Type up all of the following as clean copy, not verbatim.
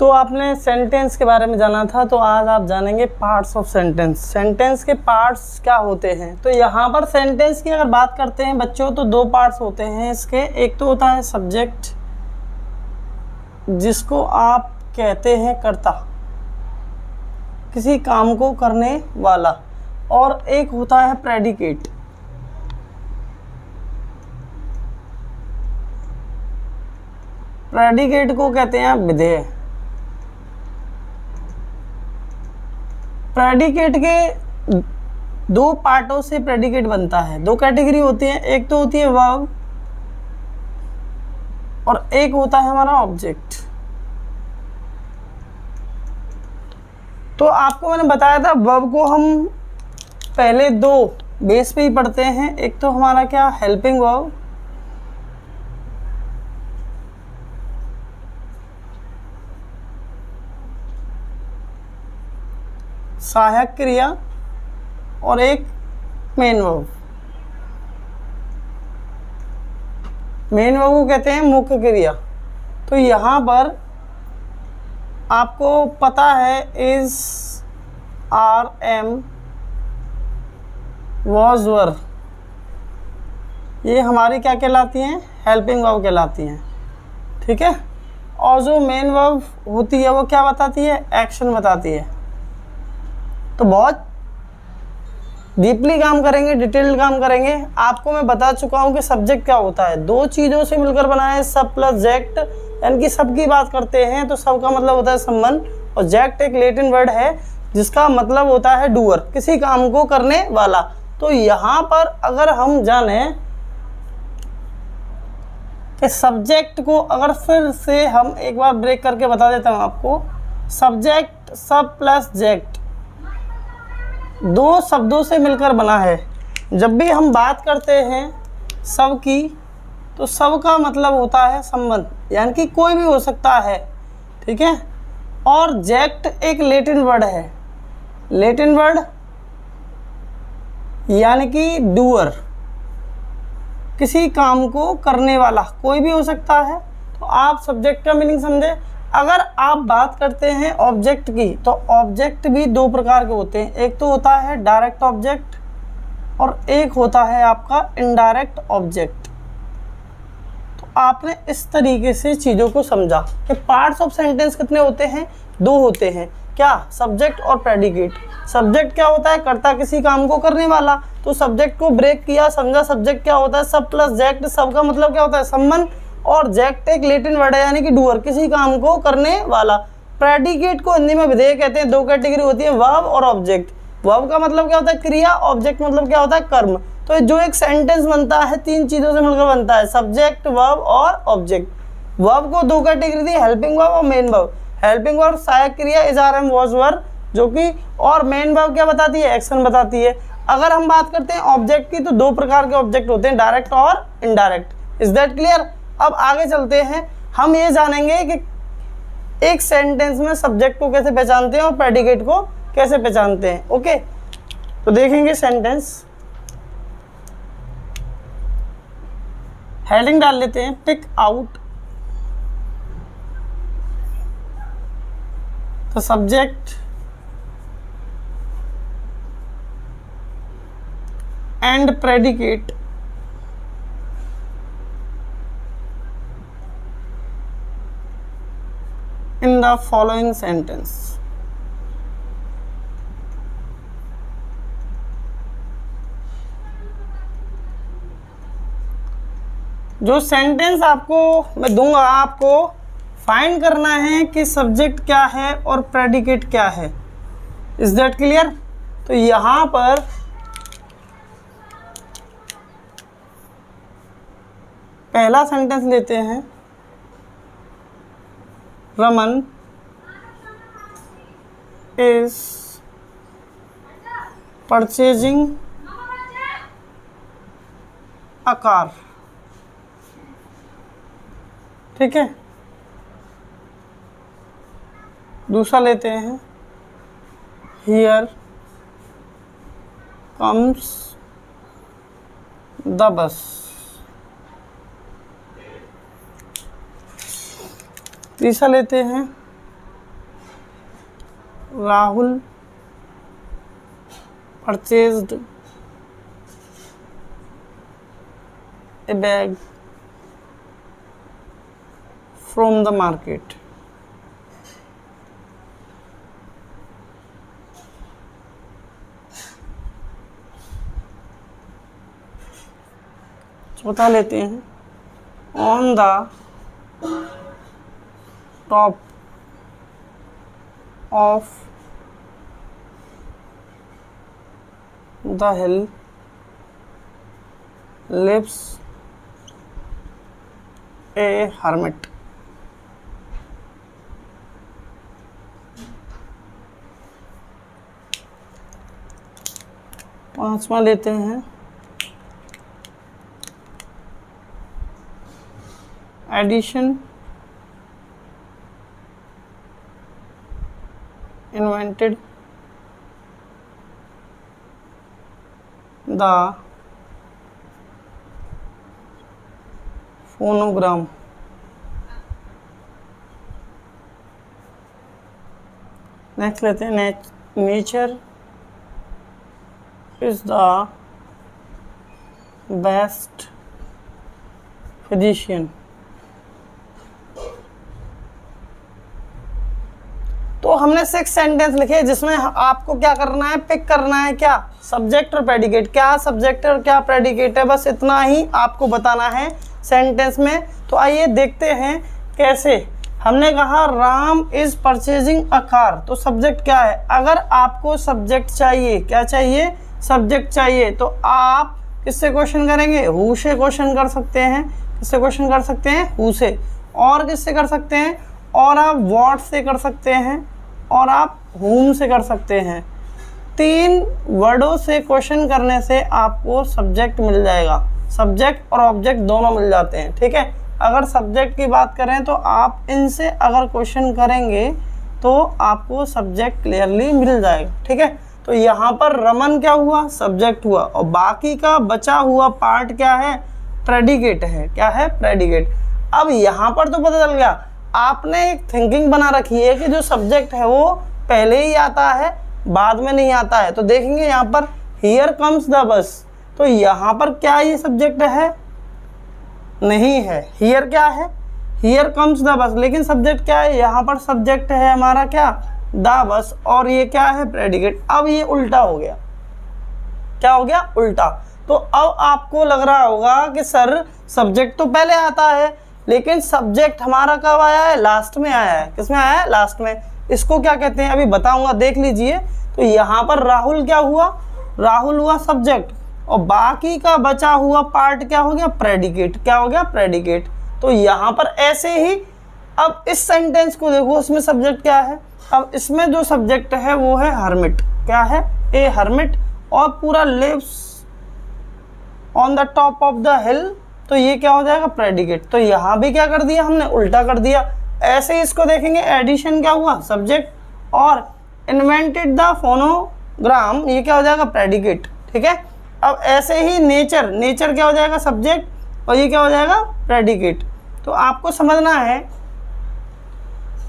तो आपने सेंटेंस के बारे में जाना था, तो आज आप जानेंगे पार्ट्स ऑफ सेंटेंस। सेंटेंस के पार्ट्स क्या होते हैं। तो यहाँ पर सेंटेंस की अगर बात करते हैं बच्चों, तो दो पार्ट्स होते हैं इसके। एक तो होता है सब्जेक्ट, जिसको आप कहते हैं कर्ता, किसी काम को करने वाला, और एक होता है प्रेडिकेट। प्रेडिकेट को कहते हैं विधेय। प्रेडिकेट के दो पार्टों से प्रेडिकेट बनता है। दो कैटेगरी होती है, एक तो होती है वर्ब और एक होता है हमारा ऑब्जेक्ट। तो आपको मैंने बताया था वर्ब को हम पहले दो बेस पे ही पढ़ते हैं। एक तो हमारा क्या, हेल्पिंग वर्ब, सहायक क्रिया, और एक मेन वर्ब। मेन वर्ब को कहते हैं मुख्य क्रिया। तो यहाँ पर आपको पता है इज, आर, एम, वॉज, वर, ये हमारी क्या कहलाती हैं, हेल्पिंग वर्ब कहलाती हैं। ठीक है। और जो मेन वर्ब होती है वो क्या बताती है, एक्शन बताती है। तो बहुत डीपली काम करेंगे, डिटेल्ड काम करेंगे। आपको मैं बता चुका हूँ कि सब्जेक्ट क्या होता है, दो चीज़ों से मिलकर बना है, सब प्लस जेक्ट, यानी कि सब की बात करते हैं तो सब का मतलब होता है संबंध, और जेक्ट एक लैटिन वर्ड है जिसका मतलब होता है डूअर, किसी काम को करने वाला। तो यहाँ पर अगर हम जाने कि सब्जेक्ट को, अगर फिर से हम एक बार ब्रेक करके बता देता हूँ आपको, सब्जेक्ट सब प्लस जेक्ट दो शब्दों से मिलकर बना है। जब भी हम बात करते हैं सब की, तो सब का मतलब होता है संबंध, यानी कि कोई भी हो सकता है। ठीक है। और जेक्ट एक लैटिन वर्ड है, लैटिन वर्ड यानी कि डूअर, किसी काम को करने वाला, कोई भी हो सकता है। तो आप सब्जेक्ट का मीनिंग समझे। अगर आप बात करते हैं ऑब्जेक्ट की, तो ऑब्जेक्ट भी दो प्रकार के होते हैं। एक तो होता है डायरेक्ट ऑब्जेक्ट और एक होता है आपका इनडायरेक्ट ऑब्जेक्ट। तो आपने इस तरीके से चीज़ों को समझा कि पार्ट्स ऑफ सेंटेंस कितने होते हैं, दो होते हैं। क्या, सब्जेक्ट और प्रेडिकेट। सब्जेक्ट क्या होता है, कर्ता, किसी काम को करने वाला। तो सब्जेक्ट को ब्रेक किया, समझा सब्जेक्ट क्या होता है, सब प्लस जेक्ट, सब का मतलब क्या होता है, संबंध, और जेक्ट एक लैटिन वर्ड है यानी कि डूअर, किसी काम को करने वाला। प्रेडिकेट को हिंदी में विधेय कहते हैं। दो कैटेगरी होती है, वर्ब और ऑब्जेक्ट। वर्ब का मतलब क्या होता है, क्रिया, ऑब्जेक्ट मतलब क्या होता है, कर्म। तो जो एक सेंटेंस बनता है तीन चीज़ों से मिलकर बनता है, सब्जेक्ट, वर्ब और ऑब्जेक्ट। वर्ब को दो कैटेगरी थी, हेल्पिंग वर्ब और मेन वर्ब। हेल्पिंग वर्ब सहायक क्रिया, इज, आर, एम, वॉज, वर, जो कि, और मेन वर्ब क्या बताती है, एक्शन बताती है। अगर हम बात करते हैं ऑब्जेक्ट की, तो दो प्रकार के ऑब्जेक्ट होते हैं, डायरेक्ट और इनडायरेक्ट। Is that clear. अब आगे चलते हैं, हम ये जानेंगे कि एक सेंटेंस में सब्जेक्ट को कैसे पहचानते हैं और प्रेडिकेट को कैसे पहचानते हैं। ओके, तो देखेंगे सेंटेंस। हेडिंग डाल लेते हैं, pick out the subject and predicate in the following sentence। जो सेंटेंस आपको मैं दूंगा, आपको फाइंड करना है कि सब्जेक्ट क्या है और प्रेडिकेट क्या है। Is that clear. तो यहां पर पहला सेंटेंस लेते हैं, Raman is purchasing a car। ठीक है। दूसरा लेते हैं, here comes the bus। तीसरा लेते हैं, Rahul purchased a bag from the market. बता लेते हैं on the top of the hill lives a hermit. पांचवा लेते हैं Edison invented the phonogram। Next लेते हैं nature is the best physician. तो हमने 6 सेंटेंस लिखे जिसमें आपको क्या करना है, पिक करना है क्या सब्जेक्ट और प्रेडिकेट, क्या सब्जेक्ट और क्या प्रेडिकेट है, बस इतना ही आपको बताना है सेंटेंस में। तो आइए देखते हैं कैसे। हमने कहा Ram is purchasing a car, तो सब्जेक्ट क्या है। अगर आपको सब्जेक्ट चाहिए, क्या चाहिए, सब्जेक्ट चाहिए, तो आप किससे क्वेश्चन करेंगे, हु से क्वेश्चन कर सकते हैं। किससे क्वेश्चन कर सकते हैं, हु से। और किससे कर सकते हैं, और आप व्हाट से कर सकते हैं, और आप whom से कर सकते हैं। 3 वर्डों से क्वेश्चन करने से आपको सब्जेक्ट मिल जाएगा। सब्जेक्ट और ऑब्जेक्ट दोनों मिल जाते हैं, ठीक है। अगर सब्जेक्ट की बात करें तो आप इनसे अगर क्वेश्चन करेंगे तो आपको सब्जेक्ट क्लियरली मिल जाएगा, ठीक है। तो यहाँ पर रमन क्या हुआ, सब्जेक्ट हुआ, और बाकी का बचा हुआ पार्ट क्या है, प्रेडिकेट है। क्या है, प्रेडिकेट। अब यहाँ पर तो पता चल गया, आपने एक थिंकिंग बना रखी है कि जो सब्जेक्ट है वो पहले ही आता है, बाद में नहीं आता है। तो देखेंगे यहाँ पर हियर कम्स द बस, तो यहाँ पर क्या ये सब्जेक्ट है, नहीं है। हियर क्या है, हियर कम्स द बस, लेकिन सब्जेक्ट क्या है, यहाँ पर सब्जेक्ट है हमारा क्या, द बस, और ये क्या है, प्रेडिकेट। अब ये उल्टा हो गया, क्या हो गया, उल्टा। तो अब आपको लग रहा होगा कि सर सब्जेक्ट तो पहले आता है, लेकिन सब्जेक्ट हमारा कब आया है, लास्ट में आया है। किसमें आया है, लास्ट में। इसको क्या कहते हैं अभी बताऊंगा, देख लीजिए। तो यहाँ पर राहुल क्या हुआ, राहुल हुआ सब्जेक्ट, और बाकी का बचा हुआ पार्ट क्या हो गया, प्रेडिकेट। क्या हो गया, प्रेडिकेट। तो यहाँ पर ऐसे ही अब इस सेंटेंस को देखो, इसमें सब्जेक्ट क्या है, अब इसमें जो सब्जेक्ट है वो है हर्मिट। क्या है, ए हर्मिट, और पूरा lives on the top of the hill, तो ये क्या हो जाएगा, प्रेडिकेट। तो यहाँ भी क्या कर दिया हमने, उल्टा कर दिया। ऐसे ही इसको देखेंगे, एडिशन क्या हुआ, सब्जेक्ट, और इन्वेंटेड द फोनोग्राम, ये क्या हो जाएगा, प्रेडिकेट, ठीक है। अब ऐसे ही नेचर, नेचर क्या हो जाएगा, सब्जेक्ट, और ये क्या हो जाएगा, प्रेडिकेट। तो आपको समझना है,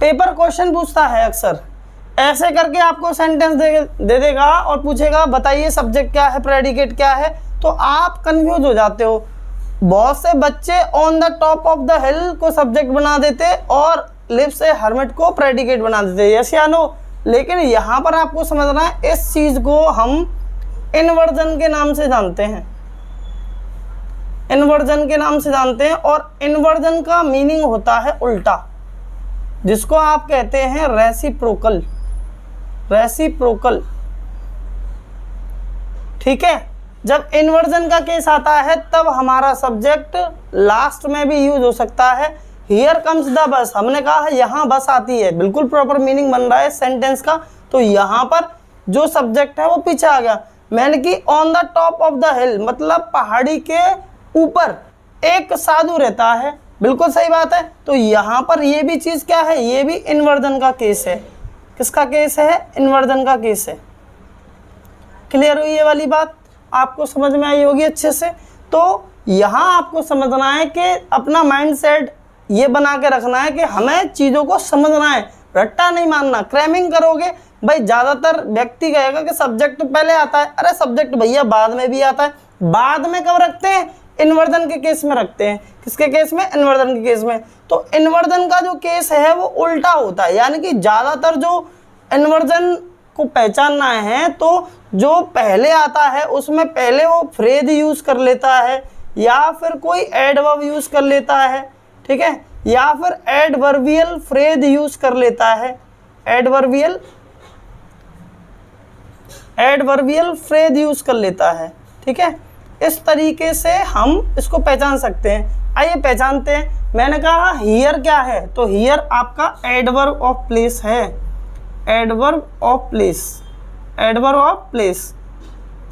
पेपर क्वेश्चन पूछता है अक्सर ऐसे करके, आपको सेंटेंस दे देगा और पूछेगा बताइए सब्जेक्ट क्या है, प्रेडिकेट क्या है, तो आप कंफ्यूज हो जाते हो। बहुत से बच्चे on the top of the हिल को सब्जेक्ट बना देते और लिव्स ए हर्मिट को प्रेडिकेट बना देते, यस या नो। लेकिन यहाँ पर आपको समझना है, इस चीज को हम इन्वर्जन के नाम से जानते हैं, इन्वर्जन के नाम से जानते हैं। और इन्वर्जन का मीनिंग होता है उल्टा, जिसको आप कहते हैं रेसिप्रोकल, रेसिप्रोकल, ठीक है। जब इन्वर्जन का केस आता है तब हमारा सब्जेक्ट लास्ट में भी यूज हो सकता है। हियर कम्स द बस, हमने कहा है यहाँ बस आती है, बिल्कुल प्रॉपर मीनिंग बन रहा है सेंटेंस का। तो यहाँ पर जो सब्जेक्ट है वो पीछे आ गया। मैंने कि on the top of the हिल, मतलब पहाड़ी के ऊपर एक साधु रहता है, बिल्कुल सही बात है। तो यहाँ पर ये भी चीज़ क्या है, ये भी इन्वर्जन का केस है। किसका केस है, इन्वर्जन का केस है। क्लियर हुई ये वाली बात, आपको समझ में आई होगी अच्छे से। तो यहाँ आपको समझना है कि अपना माइंडसेट ये बना के रखना है कि हमें चीज़ों को समझना है, रट्टा नहीं मानना। क्रैमिंग करोगे भाई ज़्यादातर व्यक्ति कहेगा कि सब्जेक्ट तो पहले आता है। अरे सब्जेक्ट भैया बाद में भी आता है। बाद में कब रखते हैं? इन्वर्जन के केस में रखते हैं। किसके केस में? इन्वर्जन के केस में। तो इन्वर्जन का जो केस है वो उल्टा होता है, यानी कि ज़्यादातर जो इन्वर्जन को पहचानना है तो जो पहले आता है उसमें पहले वो फ्रेज यूज कर लेता है या फिर कोई एडवर्ब यूज कर लेता है, ठीक है, या फिर एडवर्बियल फ्रेज यूज कर लेता है। एडवर्बियल फ्रेज यूज कर लेता है, ठीक है। इस तरीके से हम इसको पहचान सकते हैं। आइए पहचानते हैं। मैंने कहा हियर क्या है, तो हियर आपका एडवर्ब ऑफ प्लेस है। Adverb of place, adverb of place.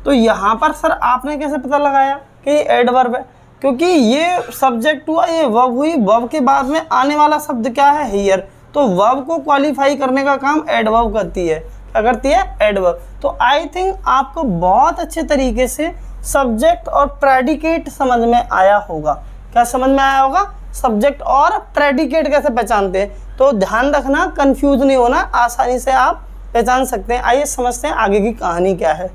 तो यहाँ पर सर आपने कैसे पता लगाया कि ये एडवर्ब है? क्योंकि ये सब्जेक्ट हुआ, ये वर्ब हुई, वर्ब के बाद में आने वाला शब्द क्या है? हियर। तो वर्ब को क्वालिफाई करने का काम एडवर्ब करती है। क्या करती है? एडवर्ब। तो आई थिंक आपको बहुत अच्छे तरीके से सब्जेक्ट और प्रेडिकेट समझ में आया होगा। क्या समझ में आया होगा? सब्जेक्ट और प्रेडिकेट कैसे पहचानते हैं। तो ध्यान रखना, कंफ्यूज नहीं होना, आसानी से आप पहचान सकते हैं। आइए समझते हैं आगे की कहानी क्या है।